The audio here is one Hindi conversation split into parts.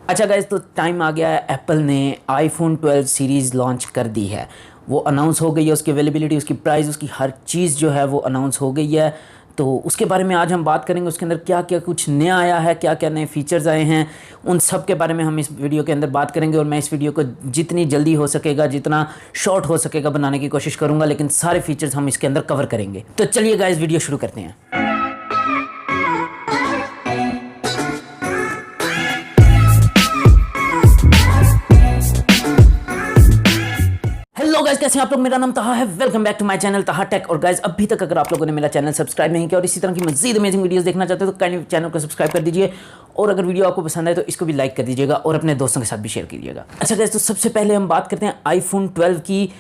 अच्छा गाइस, तो टाइम आ गया है। एप्पल ने आईफोन 12 सीरीज़ लॉन्च कर दी है। वो अनाउंस हो गई है, उसकी अवेलेबिलिटी, उसकी प्राइस, उसकी हर चीज़ जो है वो अनाउंस हो गई है। तो उसके बारे में आज हम बात करेंगे। उसके अंदर क्या क्या कुछ नया आया है, क्या क्या नए फीचर्स आए हैं, उन सब के बारे में हम इस वीडियो के अंदर बात करेंगे। और मैं इस वीडियो को जितनी जल्दी हो सकेगा, जितना शॉर्ट हो सकेगा बनाने की कोशिश करूँगा, लेकिन सारे फीचर्स हम इसके अंदर कवर करेंगे। तो चलिए गाइस, वीडियो शुरू करते हैं। हेलो गाइस, कैसे हैं आप लोग। मेरा नाम ताहा है। Welcome back to my channel Taha tech. और गाइस, अभी तक अगर आप लोगों ने मेरा चैनल सब्सक्राइब नहीं किया और इसी तरह की मजीद अमेजिंग वीडियोस देखना चाहते हो तो काइंडली चैनल को सब्सक्राइब कर दीजिए। और अगर वीडियो आपको पसंद आए तो इसको भी लाइक कर दीजिएगा और अपने दोस्तों के साथ भी शेयर कीजिएगा। अच्छा गाइस, तो सबसे पहले हम बात करते हैं आईफोन 12 की।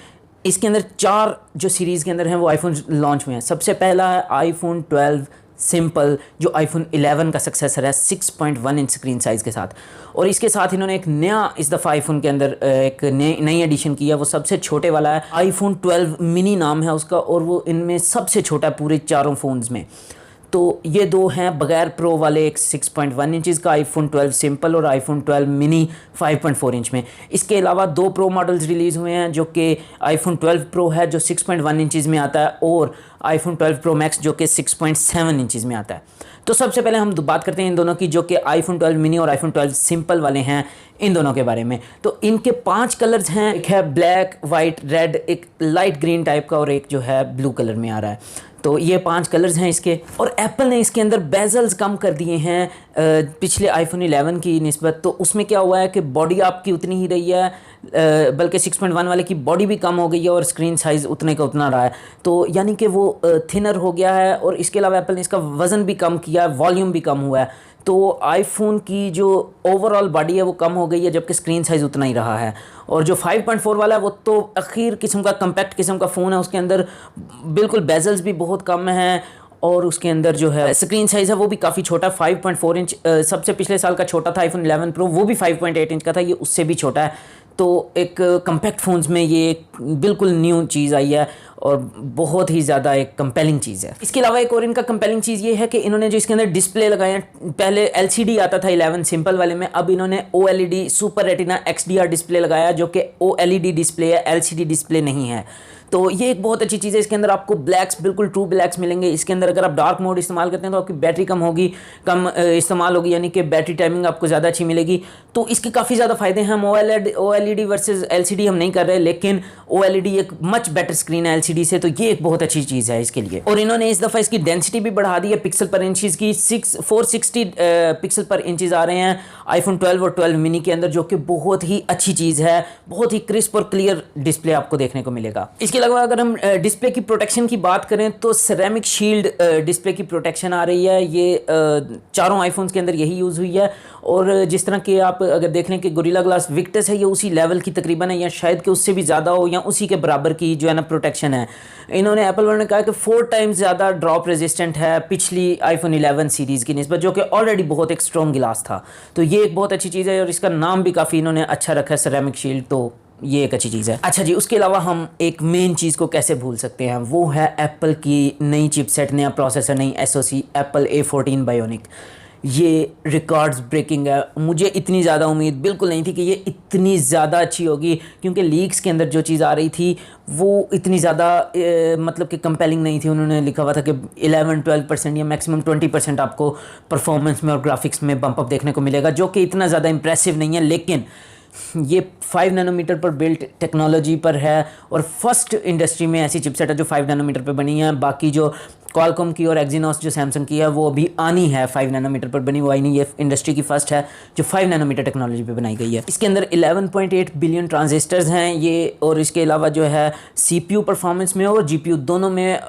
इसके अंदर 4 जो सीरीज़ के अंदर हैं वो आईफोन लॉन्च हुए हैं। सबसे पहला है आईफोन 12 सिंपल, जो आईफोन 11 का सक्सेसर है 6.1 इंच स्क्रीन साइज़ के साथ। और इसके साथ इन्होंने एक नया इस दफ़ा आईफोन के अंदर एक नई एडिशन की है। वो सबसे छोटे वाला है, आईफोन 12 मिनी नाम है उसका, और वो इनमें सबसे छोटा है पूरे चारों फ़ोन्स में। तो ये दो हैं बगैर प्रो वाले, एक 6.1 इंचज़ का आईफोन 12 सिंपल और आईफोन 12 मिनी 5.4 इंच में। इसके अलावा 2 प्रो मॉडल्स रिलीज़ हुए हैं, जो कि आईफोन 12 प्रो है जो 6.1 इंचज़ में आता है, और आईफोन 12 प्रो मैक्स जो कि 6.7 इंचज़ में आता है। तो सबसे पहले हम बात करते हैं इन दोनों की, जो कि आईफोन 12 मिनी और आईफोन 12 सिंपल वाले हैं, इन दोनों के बारे में। तो इनके 5 कलर्स हैं। एक है ब्लैक, वाइट, रेड, एक लाइट ग्रीन टाइप का, और एक जो है ब्लू कलर में आ रहा है। तो ये 5 कलर्स हैं इसके। और एप्पल ने इसके अंदर बेजल्स कम कर दिए हैं पिछले आईफोन 11 की निस्बत। तो उसमें क्या हुआ है कि बॉडी आपकी उतनी ही रही है, बल्कि 6.1 वाले की बॉडी भी कम हो गई है और स्क्रीन साइज़ उतने का उतना रहा है। तो यानी कि वो थिनर हो गया है। और इसके अलावा एप्पल ने इसका वज़न भी कम किया है, वॉल्यूम भी कम हुआ है। तो आईफोन की जो ओवरऑल बॉडी है वो कम हो गई है, जबकि स्क्रीन साइज़ उतना ही रहा है। और जो 5.4 वाला है वो तो अखीर किस्म का कम्पैक्ट किस्म का फ़ोन है। उसके अंदर बिल्कुल बेजल्स भी बहुत कम हैं, और उसके अंदर जो है स्क्रीन साइज़ है वो भी काफ़ी छोटा, 5.4 इंच। सबसे पिछले साल का छोटा था आईफोन 11 प्रो, वो भी 5.8 इंच का था, ये उससे भी छोटा है। तो एक कम्पैक्ट फ़ोन्स में ये बिल्कुल न्यू चीज़ आई है और बहुत ही ज़्यादा एक कंपेलिंग चीज़ है। इसके अलावा एक और इनका कंपेलिंग चीज़ ये है कि इन्होंने जो इसके अंदर डिस्प्ले लगाए हैं, पहले एलसीडी आता था 11 सिंपल वाले में, अब इन्होंने OLED super retina XDR display लगाया, जो कि ओएलईडी डिस्प्ले है, एलसीडी डिस्प्ले नहीं है। तो ये एक बहुत अच्छी चीज़ है। इसके अंदर आपको ब्लैक्स, बिल्कुल ट्रू ब्लैक्स मिलेंगे। इसके अंदर अगर आप डार्क मोड इस्तेमाल करते हैं तो आपकी बैटरी कम होगी, कम इस्तेमाल होगी, यानी कि बैटरी टाइमिंग आपको ज़्यादा अच्छी मिलेगी। तो इसके काफ़ी ज़्यादा फ़ायदे हैं। हम ओएलईडी वर्सेस एलसीडी हम नहीं कर रहे, लेकिन ओएलईडी एक मच बेटर स्क्रीन है एलसीडी से, तो ये एक बहुत अच्छी चीज़ है इसके लिए। और इन्होंने इस दफ़ा इसकी डेंसिटी भी बढ़ा दी है पिक्सल पर इंचज़ की। 460 पिक्सल पर इंचज़ आ रहे हैं आईफोन 12 और 12 मिनी के अंदर, जो कि बहुत ही अच्छी चीज़ है। बहुत ही क्रिस्प और क्लियर डिस्प्ले आपको देखने को मिलेगा। इसके अलावा अगर हम डिस्प्ले की प्रोटेक्शन की बात करें तो सेरेमिक शील्ड डिस्प्ले की प्रोटेक्शन आ रही है। ये चारों आईफोन्स के अंदर यही यूज़ हुई है। और जिस तरह के आप अगर देख लें कि गोरिल्ला ग्लास विक्टस है, ये उसी लेवल की तकरीबन है, या शायद कि उससे भी ज़्यादा हो, या उसी के बराबर की जो है ना प्रोटेक्शन है। इन्होंने एप्पल वालों ने कहा कि 4 टाइम्स ज़्यादा ड्रॉप रेजिस्टेंट है पिछली आईफोन 11 सीरीज़ की निस्बत, जो कि ऑलरेडी बहुत एक स्ट्रॉन्ग गिलास था। तो ये एक बहुत अच्छी चीज़ है, और इसका नाम भी काफ़ी इन्होंने अच्छा रखा है, सेरेमिक शील्ड। तो ये एक अच्छी चीज़ है। अच्छा जी, उसके अलावा हम एक मेन चीज़ को कैसे भूल सकते हैं, वो है एप्पल की नई चिपसेट, नया प्रोसेसर, नई एसओसी, एप्पल A14 बायोनिक। ये रिकॉर्ड्स ब्रेकिंग है। मुझे इतनी ज़्यादा उम्मीद बिल्कुल नहीं थी कि ये इतनी ज़्यादा अच्छी होगी, क्योंकि लीक्स के अंदर जो चीज़ आ रही थी वो इतनी ज़्यादा मतलब कि कंपेलिंग नहीं थी। उन्होंने लिखा हुआ था कि 11-12% या मैक्सिमम 20% आपको परफॉर्मेंस में और ग्राफिक्स में बम्प अप देखने को मिलेगा, जो कि इतना ज़्यादा इंप्रेसिव नहीं है। लेकिन ये 5 नैनोमीटर पर बिल्ट टेक्नोलॉजी पर है, और फर्स्ट इंडस्ट्री में ऐसी चिपसेट है जो 5 नैनोमीटर पर बनी है। बाकी जो क्वालकॉम की और एक्जीनोस जो सैमसंग की है वो अभी आनी है, 5 नैनोमीटर पर बनी हुई नहीं। ये इंडस्ट्री की फर्स्ट है जो 5 नैनोमीटर टेक्नोलॉजी पे बनाई गई है। इसके अंदर 11.8 बिलियन ट्रांजिस्टर्स हैं ये, और इसके अलावा जो है सीपीयू परफॉर्मेंस में और जीपीयू दोनों में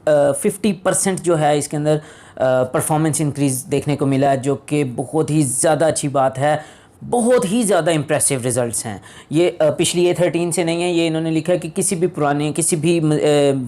50% जो है इसके अंदर परफॉर्मेंस इंक्रीज़ देखने को मिला है, जो कि बहुत ही ज़्यादा अच्छी बात है। बहुत ही ज़्यादा इंप्रेसिव रिजल्ट्स हैं ये। पिछली A13 से नहीं है, ये इन्होंने लिखा है कि किसी भी पुराने किसी भी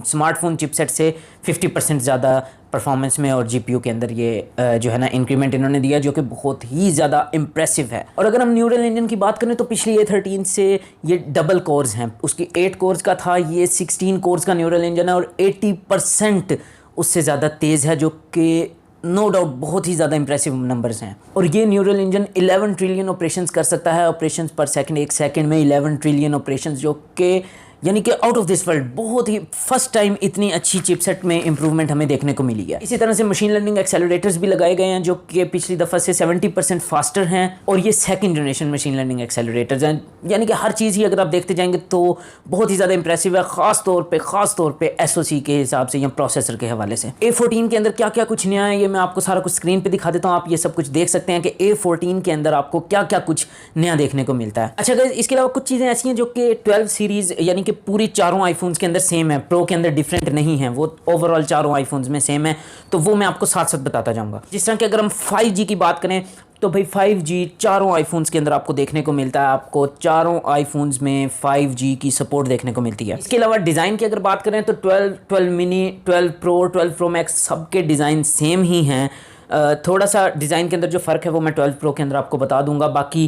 स्मार्टफोन चिपसेट से 50% ज़्यादा परफॉर्मेंस में और जीपीयू के अंदर ये जो है ना इंक्रीमेंट इन्होंने दिया, जो कि बहुत ही ज़्यादा इंप्रेसिव है। और अगर हम न्यूरल इंजन की बात करें तो पिछली A13 से ये डबल कोर्स हैं। उसकी 8 कोर्स का था, ये 16 कोर्स का न्यूरल इंजन है, और 80% उससे ज़्यादा तेज़ है, जो कि नो डाउट बहुत ही ज़्यादा इंप्रेसिव नंबर्स हैं। और ये न्यूरल इंजन 11 ट्रिलियन ऑपरेशंस कर सकता है, ऑपरेशंस पर सेकंड, एक सेकंड में 11 ट्रिलियन ऑपरेशंस, जो कि यानी कि आउट ऑफ दिस वर्ल्ड, बहुत ही फर्स्ट टाइम इतनी अच्छी चिपसेट में इंप्रूवमेंट हमें देखने को मिली है। इसी तरह से मशीन लर्निंग एक्सेलरेटर्स भी लगाए गए हैं जो कि पिछली दफ़ा से 70% फास्टर हैं, और ये second generation machine learning accelerators हैं। यानी कि हर चीज़ ही अगर आप देखते जाएंगे तो बहुत ही ज़्यादा इंप्रेसिव है, ख़ास तौर पर SoC के हिसाब से या प्रोसेसर के हवाले से। A14 के अंदर क्या क्या कुछ नया है ये मैं आपको सारा कुछ स्क्रीन पर दिखा देता हूँ। आप ये सब कुछ देख सकते हैं कि A14 के अंदर आपको क्या क्या कुछ नया देखने को मिलता है। अच्छा गाइस, इसके अलावा कुछ चीज़ें ऐसी हैं जो कि 12 सीरीज़ यानी कि पूरी चारों आईफोन्स के अंदर सेम है, प्रो के अंदर डिफरेंट नहीं है, वो ओवरऑल चारों आईफोन्स में सेम है, तो वो मैं आपको साथ साथ बताता जाऊंगा। जिस तरह कि अगर हम 5G की बात करें तो भाई 5G चारों आईफोन्स के अंदर आपको देखने को मिलता है, आपको चारों आईफोन्स में 5G की सपोर्ट देखने को मिलती है। इसके अलावा डिज़ाइन की अगर बात करें तो 12 मिनी, 12 प्रो, 12 प्रो मैक्स सबके डिज़ाइन सेम ही हैं। थोड़ा सा डिज़ाइन के अंदर जो फ़र्क है वो मैं 12 प्रो के अंदर आपको बता दूंगा, बाकी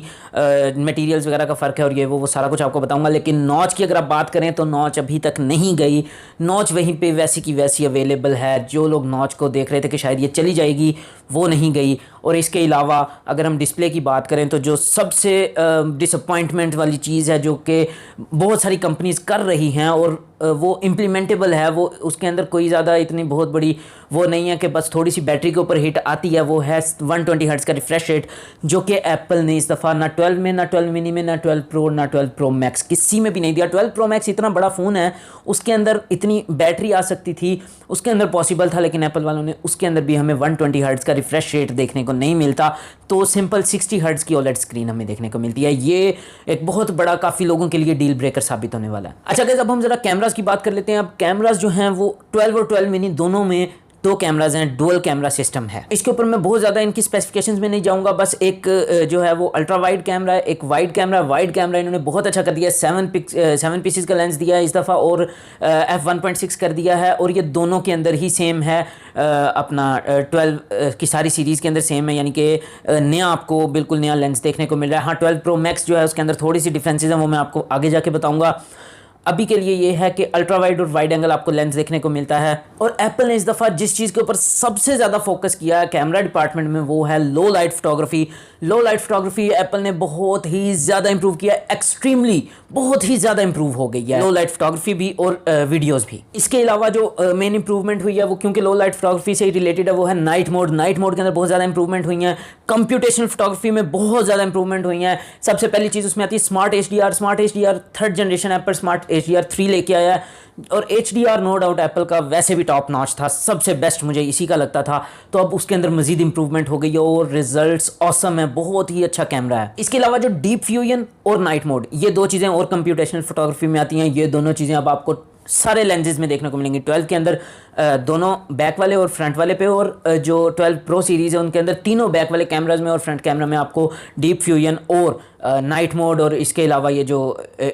मटेरियल्स वगैरह का फ़र्क है और ये वो सारा कुछ आपको बताऊंगा। लेकिन नॉच की अगर आप बात करें तो नॉच अभी तक नहीं गई, नॉच वहीं पे वैसी की वैसी अवेलेबल है। जो लोग नॉच को देख रहे थे कि शायद ये चली जाएगी, वो नहीं गई। और इसके अलावा अगर हम डिस्प्ले की बात करें तो जो सबसे डिसअपॉइंटमेंट वाली चीज़ है जो कि बहुत सारी कंपनीज़ कर रही हैं और वो इम्प्लीमेंटेबल है, वो उसके अंदर कोई ज़्यादा इतनी बहुत बड़ी वो नहीं है कि बस थोड़ी सी बैटरी के ऊपर हिट आती है, वो है 120 हर्ट्ज़ का रिफ्रेश रेट, जो कि एप्पल ने इस दफ़ा ना 12 में, ना 12 मिनी में, ना 12 प्रो, ना 12 प्रो मैक्स किसी में भी नहीं दिया। 12 प्रो मैक्स इतना बड़ा फ़ोन है, उसके अंदर इतनी बैटरी आ सकती थी, उसके अंदर पॉसिबल था, लेकिन एप्पल वालों ने उसके अंदर भी हमें 120 हर्ट्ज़ का रिफ्रेश रेट देखने को नहीं मिलता, तो सिंपल 60 हर्ट्ज़ की OLED स्क्रीन हमें देखने को मिलती है। ये एक बहुत बड़ा, काफ़ी लोगों के लिए डील ब्रेकर साबित होने वाला है। अच्छा गाइस, अब हम जरा कैमरास की बात कर लेते हैं। अब कैमरास जो हैं वो 12 और 12 मिनी दोनों में दो कैमराज हैं, डुअल कैमरा सिस्टम है। इसके ऊपर मैं बहुत ज़्यादा इनकी स्पेसिफिकेशंस में नहीं जाऊंगा, बस एक जो है वो अल्ट्रा वाइड कैमरा है, एक वाइड कैमरा इन्होंने बहुत अच्छा कर दिया है। 7 पीसेस का लेंस दिया है इस दफ़ा और f1.6 कर दिया है, और ये दोनों के अंदर ही सेम है। अपना 12 की सारी सीरीज़ के अंदर सेम है, यानी कि नया आपको बिल्कुल नया लेंस देखने को मिल रहा है। हाँ, 12 प्रो मैक्स जो है उसके अंदर थोड़ी सी डिफरेंसेस हैं, वो मैं आपको आगे जाके बताऊँगा। अभी के लिए ये है कि अल्ट्रा वाइड और वाइड एंगल आपको लेंस देखने को मिलता है। और एप्पल ने इस दफ़ा जिस चीज़ के ऊपर सबसे ज़्यादा फोकस किया है कैमरा डिपार्टमेंट में, वो है लो लाइट फोटोग्राफी। लो लाइट फोटोग्राफी एप्पल ने बहुत ही ज़्यादा इंप्रूव किया, एक्सट्रीमली बहुत ही ज़्यादा इंप्रूव हो गई है लो लाइट फोटोग्राफी भी और वीडियोज़ भी। इसके अलावा जो मेन इंप्रूवमेंट हुई है वो, क्योंकि लो लाइट फोटोग्राफी से ही रिलेटेड है, वो है नाइट मोड के अंदर बहुत ज़्यादा इंप्रूवमेंट हुई है। कंप्यूटेशनल फोटोग्राफी में बहुत ज़्यादा इंप्रूवमेंट हुई है। सबसे पहली चीज़ उसमें आती है smart HDR 3rd generation Apple smart HDR 3 लेके आया है, और HDR नो डाउट एप्पल का वैसे भी टॉप नॉच था, सबसे बेस्ट मुझे इसी का लगता था। तो अब उसके अंदर मजीद इंप्रूवमेंट हो गई है और रिजल्ट्स ऑसम है, बहुत ही अच्छा कैमरा है। इसके अलावा जो डीप फ्यूजन और नाइट मोड, ये दो चीज़ें और कंप्यूटेशनल फोटोग्राफी में आती हैं। ये दोनों चीज़ें अब आपको सारे लेंसेज में देखने को मिलेंगी। 12 के अंदर दोनों बैक वाले और फ्रंट वाले पे, और जो 12 प्रो सीरीज़ है उनके अंदर तीनों बैक वाले कैमराज में और फ्रंट कैमरा में आपको डीप फ्यूजन और नाइट मोड और इसके अलावा ये जो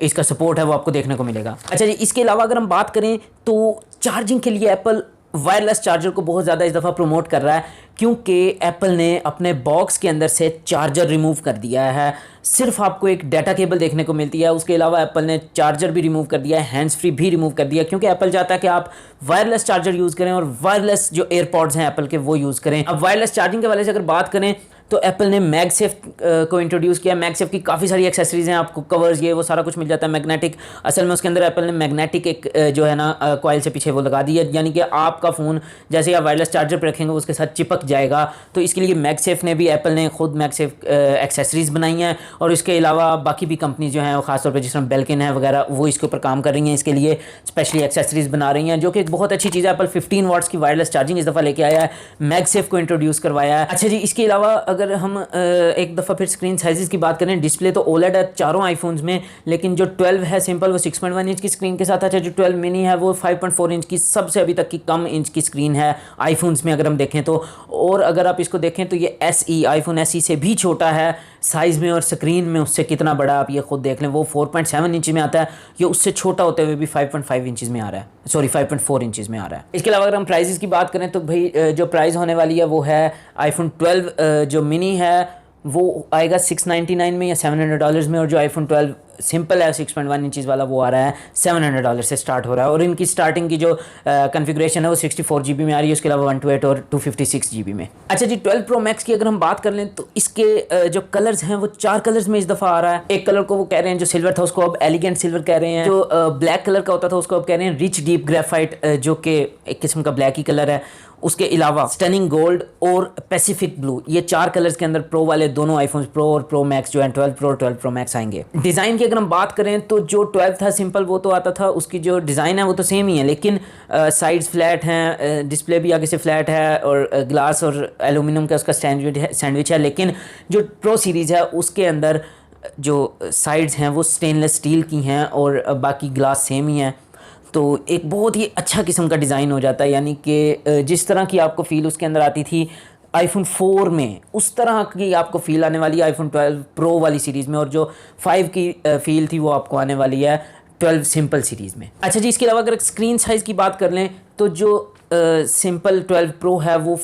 इसका सपोर्ट है वो आपको देखने को मिलेगा। अच्छा जी, इसके अलावा अगर हम बात करें तो चार्जिंग के लिए एप्पल वायरलेस चार्जर को बहुत ज़्यादा इस दफ़ा प्रमोट कर रहा है, क्योंकि एप्पल ने अपने बॉक्स के अंदर से चार्जर रिमूव कर दिया है। सिर्फ आपको एक डाटा केबल देखने को मिलती है। उसके अलावा एप्पल ने चार्जर भी रिमूव कर दिया है, हैंड्स फ्री भी रिमूव कर दिया, क्योंकि एप्पल चाहता है कि आप वायरलेस चार्जर यूज़ करें और वायरलेस जो एयरपॉड्स हैं एप्पल के वो यूज़ करें। अब वायरलेस चार्जिंग के वाले से अगर बात करें तो एप्पल ने मैगसेफ को इंट्रोड्यूस किया। मैगसेफ की काफ़ी सारी एक्सेसरीज हैं, आपको कवर्स ये वो सारा कुछ मिल जाता है। मैग्नेटिक, असल में उसके अंदर एप्पल ने मैग्नेटिक एक जो है ना कॉइल से पीछे वो लगा दी है, यानी कि आपका फ़ोन जैसे आप वायरलेस चार्जर पर रखेंगे उसके साथ चिपक जाएगा। तो इसके लिए मैगसेफ ने भी, एप्पल ने खुद मैगसेफ एक्सेसरीज बनाई हैं, और इसके अलावा बाकी भी कंपनी जो हैं खासतौर पर जिस तरह बेल्किन है वगैरह वो इसके ऊपर काम कर रही हैं, इसके लिए स्पेशली एक्सेसरीज बना रही हैं, जो कि एक बहुत अच्छी चीज़ है। एप्पल 15 वाट्स की वायरलेस चार्जिंग इस दफ़ा लेके आया है, मैगसेफ को इंट्रोड्यूस करवाया है। अच्छा जी, इसके अलावा अगर हम एक दफ़ा फिर स्क्रीन साइज़ की बात करें, डिस्प्ले तो OLED है चारों आईफोन्स में, लेकिन जो 12 है सिंपल वो 6.1 इंच की स्क्रीन के साथ है। जो 12 मिनी है वो 5.4 इंच की, सबसे अभी तक की कम इंच की स्क्रीन है आईफोन्स में अगर हम देखें तो। और अगर आप इसको देखें तो ये SE, आईफोन SE से भी छोटा है साइज़ में, और स्क्रीन में उससे कितना बड़ा आप ये खुद देख लें। वो 4.7 इंच में आता है, ये उससे छोटा होते हुए भी 5.5 इंचज़ में आ रहा है, सॉरी 5.4 इंचज़ में आ रहा है। इसके अलावा अगर हम प्राइसेस की बात करें तो भाई जो प्राइस होने वाली है वो है आईफोन 12 जो मिनी है वो आएगा 699 में या $700 में, और जो iPhone 12 सिंपल है 6.1 इंचज़ वाला वो आ रहा है $700 से स्टार्ट हो रहा है। और इनकी स्टार्टिंग की जो कॉन्फ़िगरेशन है वो 64 GB में आ रही है, उसके अलावा 128 और 256 GB में। अच्छा जी, 12 Pro Max की अगर हम बात कर लें तो इसके जो कलर्स हैं वो 4 कलर्स में इस दफ़ा आ रहा है। एक कलर को वो कह रहे हैं जो सिल्वर था उसको अब एलिगेंट सिल्वर कह रहे हैं, जो ब्लैक कलर का होता था उसको अब कह रहे हैं रिच डीप ग्रेफाइट, जो कि एक किस्म का ब्लैक ही कलर है। उसके अलावा स्टनिंग गोल्ड और पैसिफिक ब्लू, ये 4 कलर्स के अंदर प्रो वाले दोनों आईफोन प्रो और प्रो मैक्स जो है 12 प्रो और 12 प्रो मैक्स आएंगे। डिज़ाइन की अगर हम बात करें तो जो 12 था सिंपल वो तो आता था, उसकी जो डिज़ाइन है वो तो सेम ही है, लेकिन साइड्स फ्लैट हैं, डिस्प्ले भी आगे से फ्लैट है और ग्लास और एलुमिनियम का उसका सैंडविच है। लेकिन जो प्रो सीरीज़ है उसके अंदर जो साइड्स हैं वो स्टेनलेस स्टील की हैं और बाकी ग्लास सेम ही है। तो एक बहुत ही अच्छा किस्म का डिज़ाइन हो जाता है, यानी कि जिस तरह की आपको फ़ील उसके अंदर आती थी iPhone 4 में उस तरह की आपको फ़ील आने वाली है iPhone 12 Pro वाली सीरीज़ में, और जो 5 की फ़ील थी वो आपको आने वाली है 12 सिंपल सीरीज़ में। अच्छा जी, इसके अलावा अगर स्क्रीन साइज़ की बात कर लें तो जो सिंपल 12 Pro है वो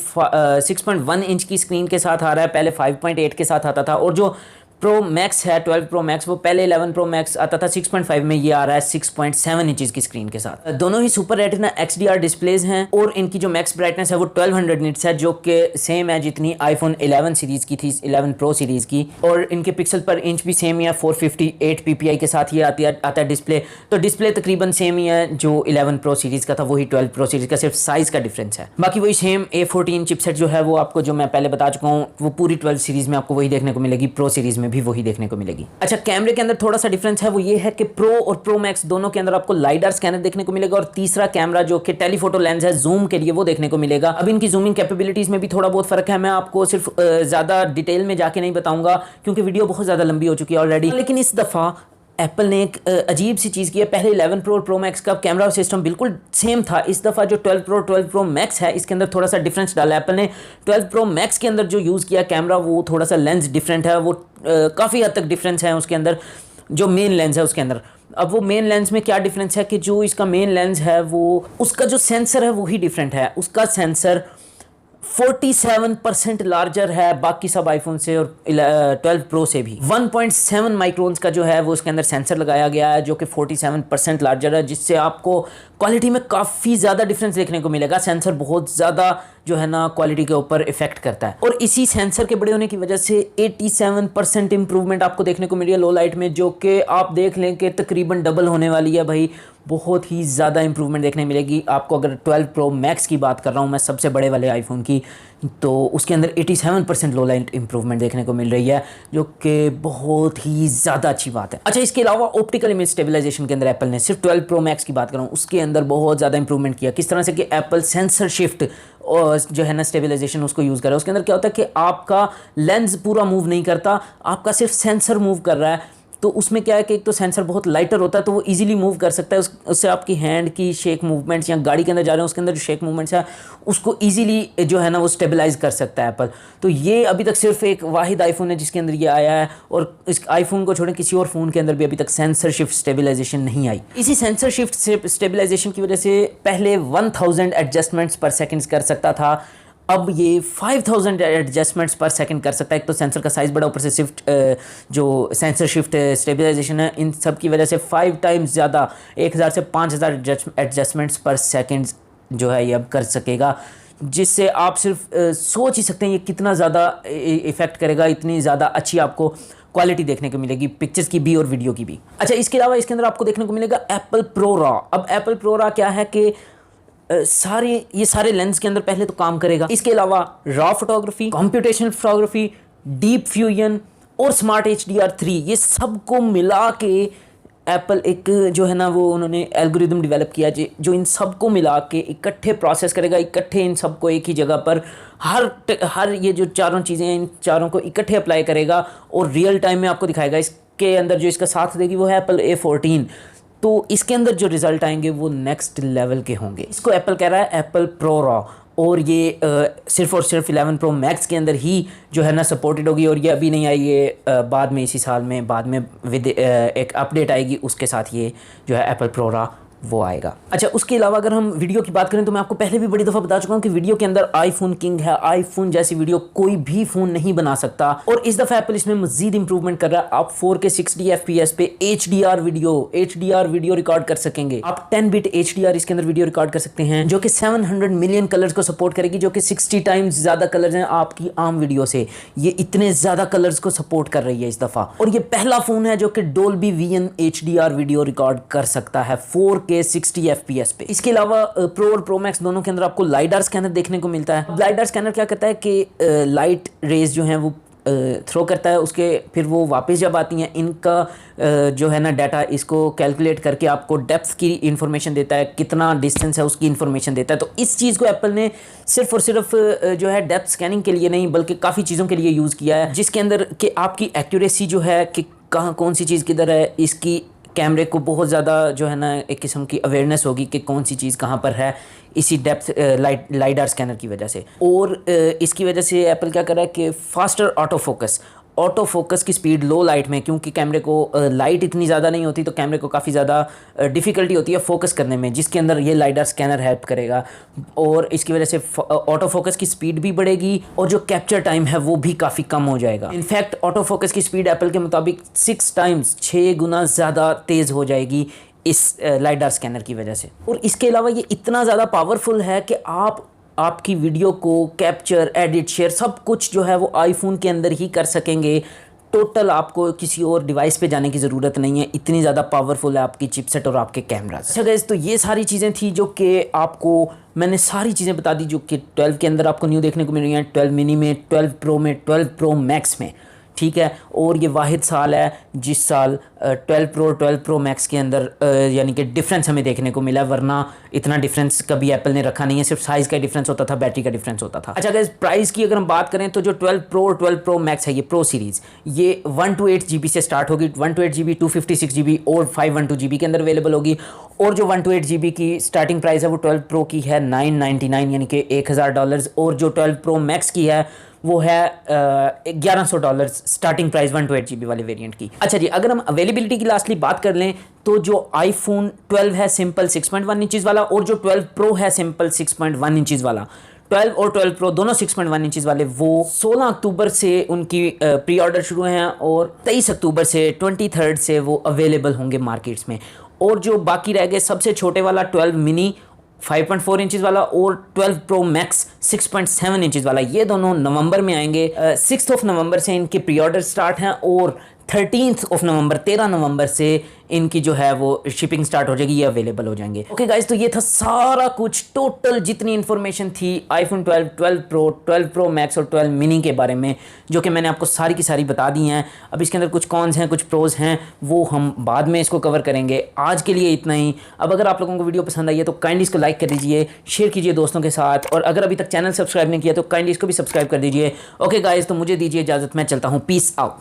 6.1 इंच की स्क्रीन के साथ आ रहा है, पहले 5.8 के साथ आता था। और जो प्रो मैक्स है 12 प्रो मैक्स वो पहले 11 प्रो मैक्स आता था 6.5 में, ये आ रहा है 6.7 इंचज़ की स्क्रीन के साथ। दोनों ही सुपर रेटिना XDR डिस्प्लेज हैं और इनकी जो मैक्स ब्राइटनेस है वो 1200 निट्स है, जो कि सेम है जितनी iPhone 11 सीरीज़ की थी, 11 प्रो सीरीज़ की। और इनके पिक्सल पर इंच भी सेम ही है, 458 ppi के साथ ये आता है डिस्प्ले। तो डिस्प्ले तकरीबन सेम ही है जो 11 प्रो सीरीज़ का था वही 12 प्रो सीरीज़ का, सिर्फ साइज़ का डिफरेंस है। बाकी वही सेम A14 चिपसेट जो है वो आपको, जो मैं पहले बता चुका हूँ, वो पूरी 12 सीरीज़ में आपको वही देखने को मिलेगी, प्रो सीरीज़ में भी वही देखने को मिलेगी। अच्छा, कैमरे के अंदर थोड़ा सा डिफरेंस है, वो ये है कि प्रो और प्रो मैक्स दोनों के अंदर आपको लाइडर स्कैनर देखने को मिलेगा, और तीसरा कैमरा जो कि टेलीफोटो लेंस है जूम के लिए वो देखने को मिलेगा। अब इनकी जूमिंग कैपेबिलिटीज में भी थोड़ा बहुत फर्क है, मैं आपको सिर्फ ज्यादा डिटेल में जाके नहीं बताऊंगा क्योंकि वीडियो बहुत ज्यादा लंबी हो चुकी है ऑलरेडी। लेकिन इस दफा एप्पल ने एक अजीब सी चीज़ की है, पहले 11 प्रो और प्रो मैक्स का कैमरा सिस्टम बिल्कुल सेम था, इस दफ़ा जो 12 प्रो मैक्स है इसके अंदर थोड़ा सा डिफरेंस डाला है एप्पल ने। 12 प्रो मैक्स के अंदर जो यूज़ किया कैमरा वो थोड़ा सा लेंस डिफरेंट है, वो काफ़ी हद तक डिफरेंस है उसके अंदर, जो मेन लेंस है उसके अंदर। अब वो मेन लेंस में क्या डिफरेंस है कि जो इसका मेन लेंस है वो उसका जो सेंसर है वही डिफरेंट है, उसका सेंसर 47% लार्जर है बाकी सब आईफोन से और 12 प्रो से भी। 1.7 माइक्रोन्स का जो है वो उसके अंदर सेंसर लगाया गया है जो कि 47% लार्जर है, जिससे आपको क्वालिटी में काफ़ी ज़्यादा डिफरेंस देखने को मिलेगा। सेंसर बहुत ज़्यादा जो है ना क्वालिटी के ऊपर इफेक्ट करता है, और इसी सेंसर के बड़े होने की वजह से 87% इंप्रूवमेंट आपको देखने को मिली है लो लाइट में, जो कि आप देख लें कि तकरीबन डबल होने वाली है भाई। बहुत ही ज़्यादा इंप्रूवमेंट देखने मिलेगी आपको। अगर 12 प्रो मैक्स की बात कर रहा हूँ मैं, सबसे बड़े वाले आईफोन की, तो उसके अंदर 87% लो लाइट इंप्रूवमेंट देखने को मिल रही है, जो कि बहुत ही ज़्यादा अच्छी बात है। अच्छा, इसके अलावा ऑप्टिकल इमेज स्टेबलाइजेशन के अंदर एप्पल ने, सिर्फ 12 प्रो मैक्स की बात कर रहा हूँ, उसके अंदर बहुत ज़्यादा इंप्रूवमेंट किया। किस तरह से कि एप्पल सेंसर शिफ्ट और जो है ना स्टेबलाइजेशन उसको यूज़ कर रहा है। उसके अंदर क्या होता है कि आपका लेंस पूरा मूव नहीं करता, आपका सिर्फ सेंसर मूव कर रहा है। तो उसमें क्या है कि एक तो सेंसर बहुत लाइटर होता है तो वो इजीली मूव कर सकता है, उससे आपकी हैंड की शेक मूवमेंट्स, या गाड़ी के अंदर जा रहे हैं उसके अंदर जो शेक मूवमेंट्स है उसको इजीली जो है ना वो स्टेबलाइज कर सकता है एप्पल। तो ये अभी तक सिर्फ एक वाहिद आईफोन है जिसके अंदर ये आया है, और इस आईफोन को छोड़े किसी और फ़ोन के अंदर भी अभी तक सेंसर शिफ्ट स्टेबलाइजेशन नहीं आई। इसी सेंसर शिफ्ट स्टेबलाइजेशन की वजह से पहले 1000 एडजस्टमेंट्स पर सेकेंड कर सकता था, अब ये 5000 एडजस्टमेंट्स पर सेकंड कर सकता है। एक तो सेंसर का साइज़ बड़ा, ऊपर से शिफ्ट जो सेंसर शिफ्ट स्टेबलाइजेशन है, इन सब की वजह से 5 टाइम्स ज़्यादा 1000 से 5000 एडजस्टमेंट्स पर सेकंड जो है ये अब कर सकेगा, जिससे आप सिर्फ सोच ही सकते हैं ये कितना ज़्यादा इफ़ेक्ट करेगा। इतनी ज़्यादा अच्छी आपको क्वालिटी देखने को मिलेगी पिक्चर्स की भी और वीडियो की भी। अच्छा, इसके अलावा इसके अंदर आपको देखने को मिलेगा एप्पल प्रो रॉ। अब एप्पल प्रो रॉ क्या है कि ये सारे लेंस के अंदर पहले तो काम करेगा, इसके अलावा raw photography, computational photography, deep fusion और स्मार्ट HDR3, ये सबको मिला के एप्पल एक जो है ना वो उन्होंने एल्गोरिदम डेवलप किया जो इन सबको मिला के इकट्ठे प्रोसेस करेगा, इकट्ठे इन सबको एक ही जगह पर हर ये जो चारों चीज़ें हैं इन चारों को इकट्ठे अप्लाई करेगा और रियल टाइम में आपको दिखाएगा। इसके अंदर जो इसका साथ देगी वो है एप्पल A14। तो इसके अंदर जो रिज़ल्ट आएंगे वो नेक्स्ट लेवल के होंगे। इसको एप्पल कह रहा है एप्पल प्रो रॉ, और ये सिर्फ और सिर्फ 11 प्रो मैक्स के अंदर ही जो है ना सपोर्टेड होगी, और ये अभी नहीं आई, ये बाद में इसी साल में बाद में विद एक अपडेट आएगी उसके साथ ये जो है एप्पल प्रो रॉ वो आएगा। अच्छा, उसके अलावा अगर हम वीडियो की बात करें तो मैं आपको पहले भी बड़ी दफ़ा बता चुका हूँ कि वीडियो के अंदर आईफोन किंग है, आईफोन जैसी वीडियो कोई भी फ़ोन नहीं बना सकता। और इस दफ़ा एप्पल इसमें मज़ीद इंप्रूवमेंट कर रहा है। आप 4K 60 FPS पे HDR वीडियो रिकॉर्ड कर सकेंगे। आप 10 बिट HDR इसके अंदर वीडियो रिकॉर्ड कर सकते हैं, जो कि 700 मिलियन कलर्स को सपोर्ट करेगी, जो कि 60 टाइम्स ज़्यादा कलर्स हैं आपकी आम वीडियो से। ये इतने ज़्यादा कलर्स को सपोर्ट कर रही है इस दफ़ा। और ये पहला फ़ोन है जो कि Dolby vision HDR video record कर सकता है 4K 60 FPS पे। इसके अलावा प्रो और प्रो मैक्स दोनों के अंदर आपको लाइडार स्कैनर देखने को मिलता है। लाइडार स्कैनर क्या करता है कि लाइट रेज जो हैं वो थ्रो करता है, उसके फिर वो वापस जब आती हैं इनका जो है ना डाटा इसको कैलकुलेट करके आपको डेप्थ की इंफॉर्मेशन देता है, कितना डिस्टेंस है उसकी इंफॉर्मेशन देता है। तो इस चीज़ को एप्पल ने सिर्फ और सिर्फ जो है डेप्थ स्कैनिंग के लिए नहीं बल्कि काफ़ी चीज़ों के लिए यूज़ किया है, जिसके अंदर कि आपकी एक्यूरेसी जो है कि कहाँ कौन सी चीज़ किधर है, इसकी कैमरे को बहुत ज़्यादा जो है ना एक किस्म की अवेयरनेस होगी कि कौन सी चीज़ कहाँ पर है, इसी डेप्थ लाइडार स्कैनर की वजह से। और इसकी वजह से एप्पल क्या कर रहा है कि फास्टर ऑटो फोकस की स्पीड लो लाइट में, क्योंकि कैमरे को लाइट इतनी ज़्यादा नहीं होती तो कैमरे को काफ़ी ज़्यादा डिफ़िकल्टी होती है फोकस करने में, जिसके अंदर ये लाइडार स्कैनर हेल्प करेगा। और इसकी वजह से ऑटो फोकस की स्पीड भी बढ़ेगी और जो कैप्चर टाइम है वो भी काफ़ी कम हो जाएगा। इनफैक्ट ऑटो फोकस की स्पीड एप्पल के मुताबिक 6 गुना ज़्यादा तेज़ हो जाएगी इस लाइडार स्कैनर की वजह से। और इसके अलावा ये इतना ज़्यादा पावरफुल है कि आपकी वीडियो को कैप्चर, एडिट, शेयर सब कुछ जो है वो आईफोन के अंदर ही कर सकेंगे। टोटल आपको किसी और डिवाइस पे जाने की ज़रूरत नहीं है, इतनी ज़्यादा पावरफुल है आपकी चिपसेट और आपके कैमराज। अच्छा गाइस, तो ये सारी चीज़ें थी जो कि आपको मैंने सारी चीज़ें बता दी जो कि 12 के अंदर आपको न्यू देखने को मिल रही हैं, 12 मिनी में, 12 प्रो में, 12 प्रो मैक्स में, ठीक है। और ये वाहिद साल है जिस साल 12 प्रो और 12 प्रो मैक्स के अंदर यानी कि डिफरेंस हमें देखने को मिला, वरना इतना डिफरेंस कभी एप्पल ने रखा नहीं है, सिर्फ साइज़ का डिफरेंस होता था, बैटरी का डिफरेंस होता था। अच्छा गाइस, प्राइस की अगर हम बात करें तो जो 12 प्रो और 12 प्रो मैक्स है ये प्रो सीरीज़, ये 128 GB से स्टार्ट होगी, 128 GB, 256 GB और 512 GB के अंदर अवेलेबल होगी। और जो 128 GB की स्टार्टिंग प्राइस है वो 12 प्रो की है $999 यानी कि $1000, और जो 12 प्रो मैक्स की है वो है $1100 स्टार्टिंग प्राइस 128 GB वाले वेरिएंट की। अच्छा जी, अगर हम अवेलेबिलिटी की लास्टली बात कर लें तो जो आईफोन 12 है सिंपल 6.1 इंचज़ वाला, और जो 12 प्रो है सिंपल 6.1 इंचज़ वाला, 12 और 12 प्रो दोनों 6.1 इंचज़ वाले, वो 16 अक्टूबर से उनकी प्री ऑर्डर शुरू हैं और 23 अक्टूबर से 23 से वो अवेलेबल होंगे मार्केट्स में। और जो बाकी रह गए सबसे छोटे वाला 12 मिनी 5.4 इंचज़ वाला और 12 प्रो मैक्स 6.7 इंचज़ वाला, ये दोनों नवंबर में आएंगे। 6 नवंबर से इनके प्री ऑर्डर स्टार्ट हैं और 13 नवंबर से इनकी जो है वो शिपिंग स्टार्ट हो जाएगी, ये अवेलेबल हो जाएंगे। ओके गाइस, तो ये था सारा कुछ, टोटल जितनी इन्फॉर्मेशन थी आईफोन 12, 12 प्रो, 12 प्रो मैक्स और 12 मिनी के बारे में, जो कि मैंने आपको सारी की सारी बता दी हैं। अब इसके अंदर कुछ कॉन्स हैं, कुछ प्रोज हैं, वो हम बाद में इसको कवर करेंगे। आज के लिए इतना ही। अब अगर आप लोगों को वीडियो पसंद आई है तो काइंडली इसको लाइक कर दीजिए, शेयर कीजिए दोस्तों के साथ, और अगर अभी तक चैनल सब्सक्राइब नहीं किया तो काइंडली इसको भी सब्सक्राइब कर दीजिए। ओके गाइस, तो मुझे दीजिए इजाज़त, मैं चलता हूँ, पीस आउट।